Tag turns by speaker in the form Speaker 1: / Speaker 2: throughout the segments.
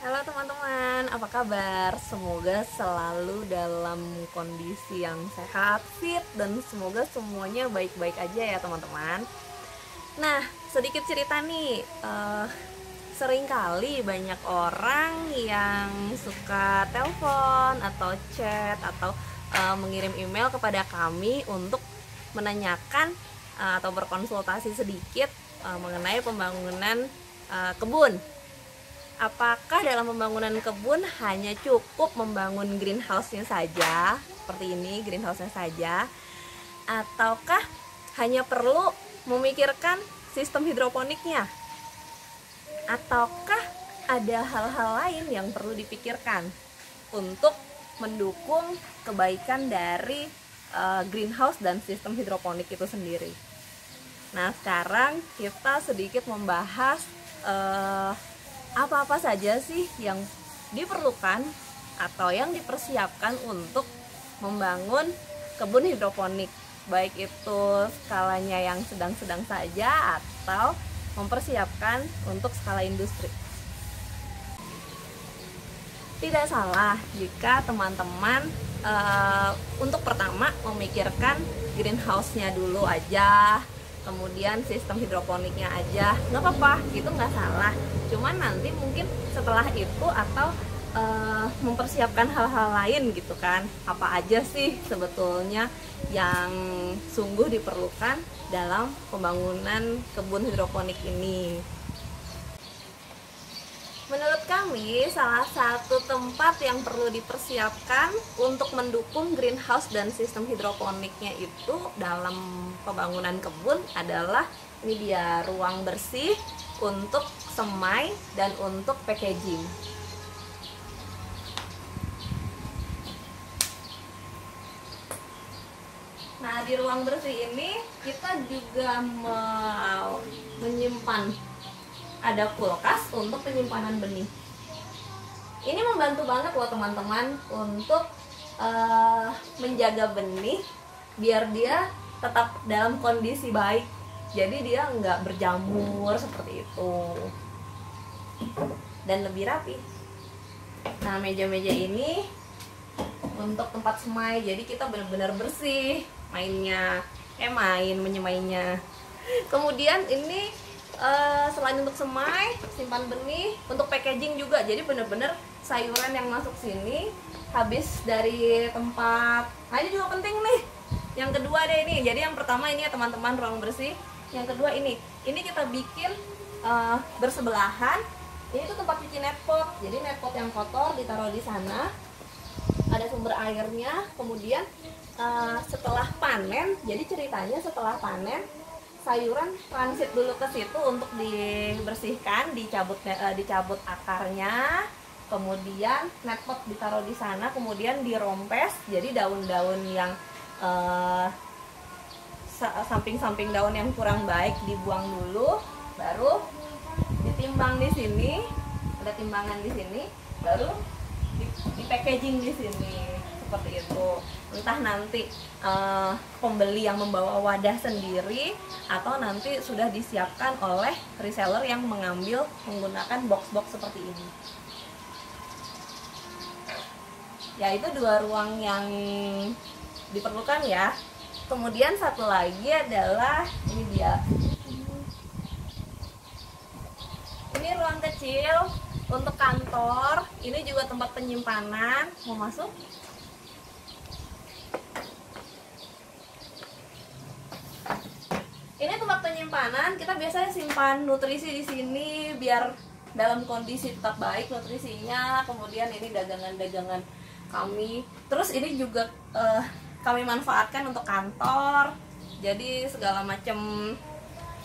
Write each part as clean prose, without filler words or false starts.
Speaker 1: Halo teman-teman, apa kabar? Semoga selalu dalam kondisi yang sehat, fit, dan semoga semuanya baik-baik aja ya teman-teman. Nah, sedikit cerita nih, seringkali banyak orang yang suka telepon atau chat atau mengirim email kepada kami untuk menanyakan atau berkonsultasi sedikit mengenai pembangunan kebun. Apakah dalam pembangunan kebun hanya cukup membangun greenhouse-nya saja, seperti ini greenhouse-nya saja, ataukah hanya perlu memikirkan sistem hidroponiknya? Ataukah ada hal-hal lain yang perlu dipikirkan untuk mendukung kebaikan dari greenhouse dan sistem hidroponik itu sendiri? Nah, sekarang kita sedikit membahas apa-apa saja sih yang diperlukan atau yang dipersiapkan untuk membangun kebun hidroponik, baik itu skalanya yang sedang-sedang saja atau mempersiapkan untuk skala industri. Tidak salah jika teman-teman untuk pertama memikirkan greenhouse-nya dulu aja, kemudian sistem hidroponiknya aja, nggak apa-apa, gitu nggak salah. Cuman nanti mungkin setelah itu atau mempersiapkan hal-hal lain gitu kan, apa aja sih sebetulnya yang sungguh diperlukan dalam pembangunan kebun hidroponik ini. Menurut kami, salah satu tempat yang perlu dipersiapkan untuk mendukung greenhouse dan sistem hidroponiknya itu dalam pembangunan kebun adalah ini dia, ruang bersih untuk semai dan untuk packaging. Nah, di ruang bersih ini kita juga menyimpan, ada kulkas untuk penyimpanan benih. Ini membantu banget loh teman-teman untuk menjaga benih biar dia tetap dalam kondisi baik. Jadi dia nggak berjamur seperti itu dan lebih rapi. Nah, meja-meja ini untuk tempat semai, jadi kita benar-benar bersih menyemainya. Kemudian ini selain untuk semai, simpan benih, untuk packaging juga. Jadi benar-benar sayuran yang masuk sini habis dari tempat. Nah, ini juga penting nih. Yang kedua deh ini. Jadi yang pertama ini ya teman-teman, ruang bersih. Yang kedua ini kita bikin bersebelahan. Ini tuh tempat cuci netpot. Jadi netpot yang kotor ditaruh di sana. Ada sumber airnya. Kemudian setelah panen, jadi ceritanya setelah panen sayuran transit dulu ke situ untuk dibersihkan, dicabut akarnya, kemudian netpot ditaruh di sana, kemudian dirompes, jadi daun-daun yang samping-samping daun yang kurang baik dibuang dulu, baru ditimbang di sini, ada timbangan di sini, baru di packaging di sini seperti itu. Entah nanti pembeli yang membawa wadah sendiri atau nanti sudah disiapkan oleh reseller yang mengambil menggunakan box-box seperti ini. Ya, itu dua ruang yang diperlukan ya. Kemudian satu lagi adalah ini dia. Ini ruang kecil untuk kantor. Ini juga tempat penyimpanan. Mau masuk? Ini tempat penyimpanan, kita biasanya simpan nutrisi di sini biar dalam kondisi tetap baik nutrisinya. Kemudian ini dagangan-dagangan kami. Terus ini juga kami manfaatkan untuk kantor. Jadi segala macam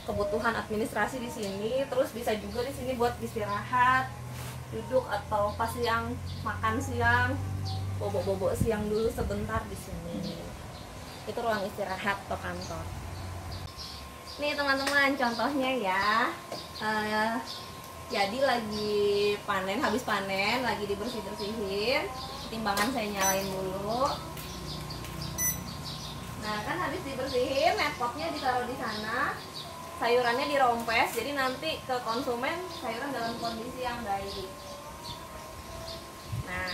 Speaker 1: kebutuhan administrasi di sini. Terus bisa juga di sini buat istirahat, duduk atau pas siang makan siang, bobo-bobo siang dulu sebentar di sini. Itu ruang istirahat atau kantor. Nih teman-teman, contohnya ya, jadi lagi panen, habis panen, lagi dibersih-bersihin. Timbangan saya nyalain dulu. Nah, kan habis dibersihin, netpotnya ditaruh di sana, sayurannya dirompes, jadi nanti ke konsumen sayuran dalam kondisi yang baik. Nah,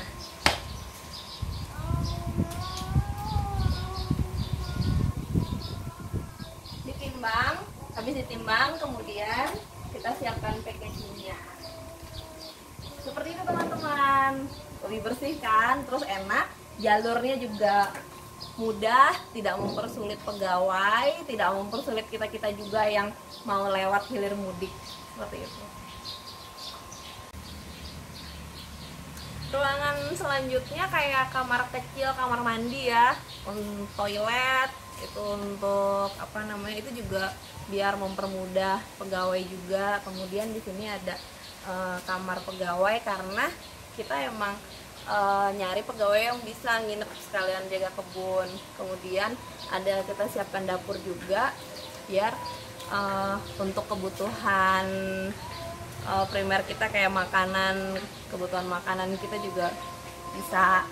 Speaker 1: ditimbang, habis ditimbang kemudian kita siapkan packagingnya. Seperti itu teman-teman, lebih bersih kan, terus enak, jalurnya juga mudah, tidak mempersulit pegawai, tidak mempersulit kita juga yang mau lewat hilir mudik, seperti itu. Ruangan selanjutnya kayak kamar kecil, kamar mandi ya, toilet itu untuk apa namanya, itu juga biar mempermudah pegawai juga. Kemudian di sini ada kamar pegawai karena kita emang nyari pegawai yang bisa nginep sekalian jaga kebun. Kemudian ada kita siapkan dapur juga biar untuk kebutuhan primer kita kayak makanan, kebutuhan makanan kita juga bisa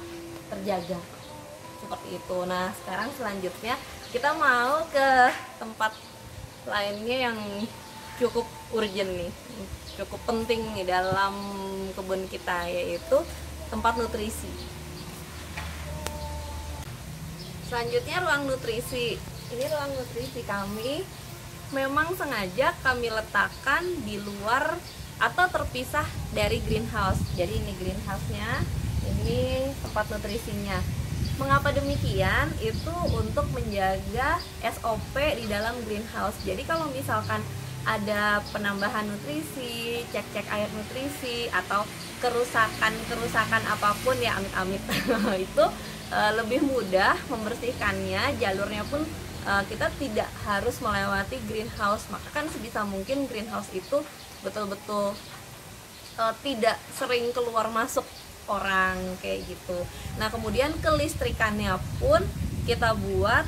Speaker 1: terjaga seperti itu. Nah, sekarang selanjutnya kita mau ke tempat lainnya yang cukup urgent nih, cukup penting nih dalam kebun kita, yaitu tempat nutrisi. Selanjutnya ruang nutrisi. Ini ruang nutrisi kami memang sengaja kami letakkan di luar atau terpisah dari greenhouse. Jadi ini greenhouse-nya, ini tempat nutrisinya. Mengapa demikian? Itu untuk menjaga SOP di dalam greenhouse. Jadi kalau misalkan ada penambahan nutrisi, cek-cek air nutrisi, atau kerusakan apapun ya, amit-amit itu lebih mudah membersihkannya. Jalurnya pun kita tidak harus melewati greenhouse. Maka kan sebisa mungkin greenhouse itu betul-betul tidak sering keluar masuk orang kayak gitu. Nah, kemudian kelistrikannya pun kita buat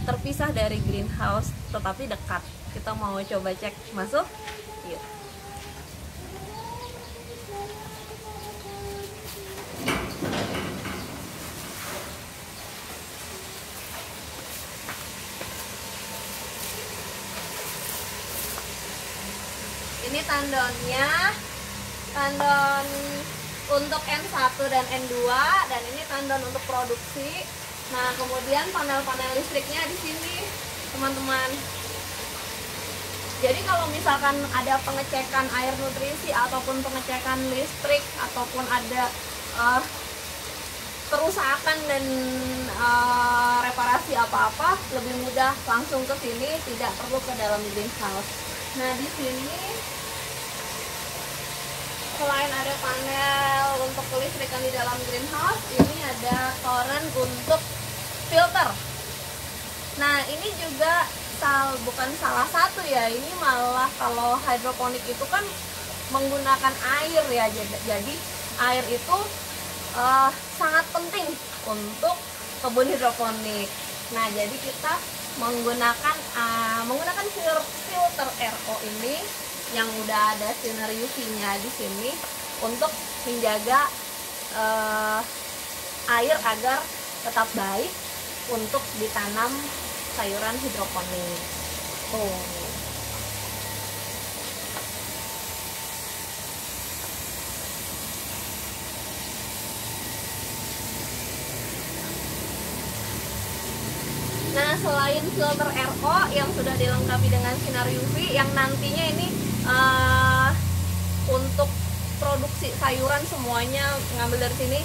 Speaker 1: terpisah dari greenhouse tetapi dekat. Kita mau coba cek masuk. Yuk. Ini tandonnya, tandon untuk N1 dan N2, dan ini tandon untuk produksi. Nah, kemudian panel-panel listriknya di sini, teman-teman. Jadi kalau misalkan ada pengecekan air nutrisi ataupun pengecekan listrik ataupun ada kerusakan dan reparasi apa-apa, lebih mudah langsung ke sini, tidak perlu ke dalam greenhouse. Nah, di sini selain ada panel untuk kelistrikan di dalam greenhouse, ini ada toren untuk filter. Nah, ini juga bukan salah satu ya, ini malah kalau hidroponik itu kan menggunakan air ya, jadi air itu sangat penting untuk kebun hidroponik. Nah, jadi kita menggunakan filter RO ini yang udah ada sinar UV-nya di sini untuk menjaga air agar tetap baik untuk ditanam sayuran hidroponik. Nah, selain filter RO yang sudah dilengkapi dengan sinar UV, yang nantinya ini untuk produksi sayuran semuanya ngambil dari sini.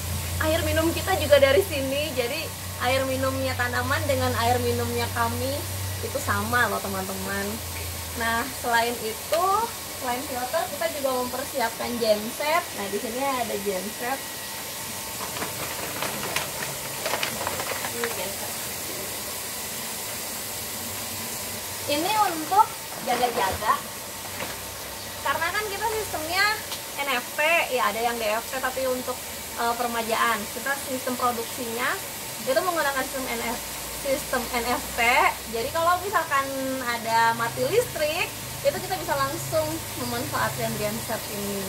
Speaker 1: Air minum kita juga dari sini, jadi air minumnya tanaman dengan air minumnya kami itu sama loh teman-teman. Nah, selain itu, selain filter, kita juga mempersiapkan genset. Nah, di sini ada genset. Ini genset. Ini untuk jaga-jaga. Karena kan kita sistemnya NFT, ya ada yang DFT, tapi untuk permajaan kita sistem produksinya itu menggunakan sistem NFT. Jadi kalau misalkan ada mati listrik, itu kita bisa langsung memanfaatkan genset ini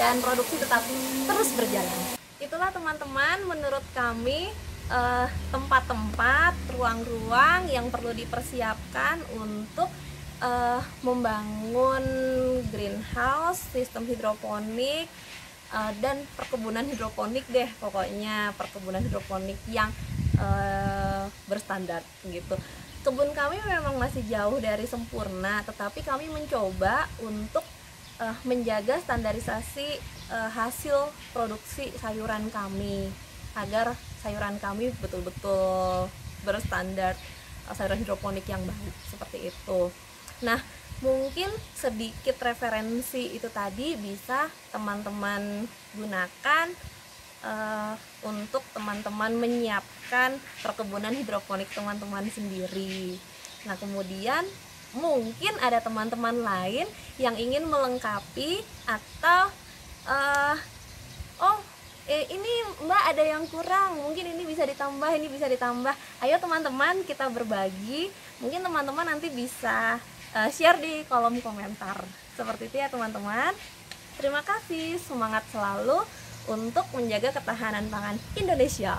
Speaker 1: dan produksi tetap terus berjalan. Itulah teman-teman, menurut kami tempat-tempat, ruang-ruang yang perlu dipersiapkan untuk membangun greenhouse, sistem hidroponik dan perkebunan hidroponik deh, pokoknya perkebunan hidroponik yang berstandar gitu. Kebun kami memang masih jauh dari sempurna, tetapi kami mencoba untuk menjaga standarisasi hasil produksi sayuran kami agar sayuran kami betul-betul berstandar sayuran hidroponik yang baik seperti itu. Nah, mungkin sedikit referensi itu tadi bisa teman-teman gunakan untuk teman-teman menyiapkan perkebunan hidroponik teman-teman sendiri. Nah, kemudian mungkin ada teman-teman lain yang ingin melengkapi atau ini Mbak ada yang kurang, mungkin ini bisa ditambah, ini bisa ditambah. Ayo teman-teman kita berbagi, mungkin teman-teman nanti bisa share di kolom komentar. Seperti itu ya teman-teman. Terima kasih, semangat selalu untuk menjaga ketahanan pangan Indonesia.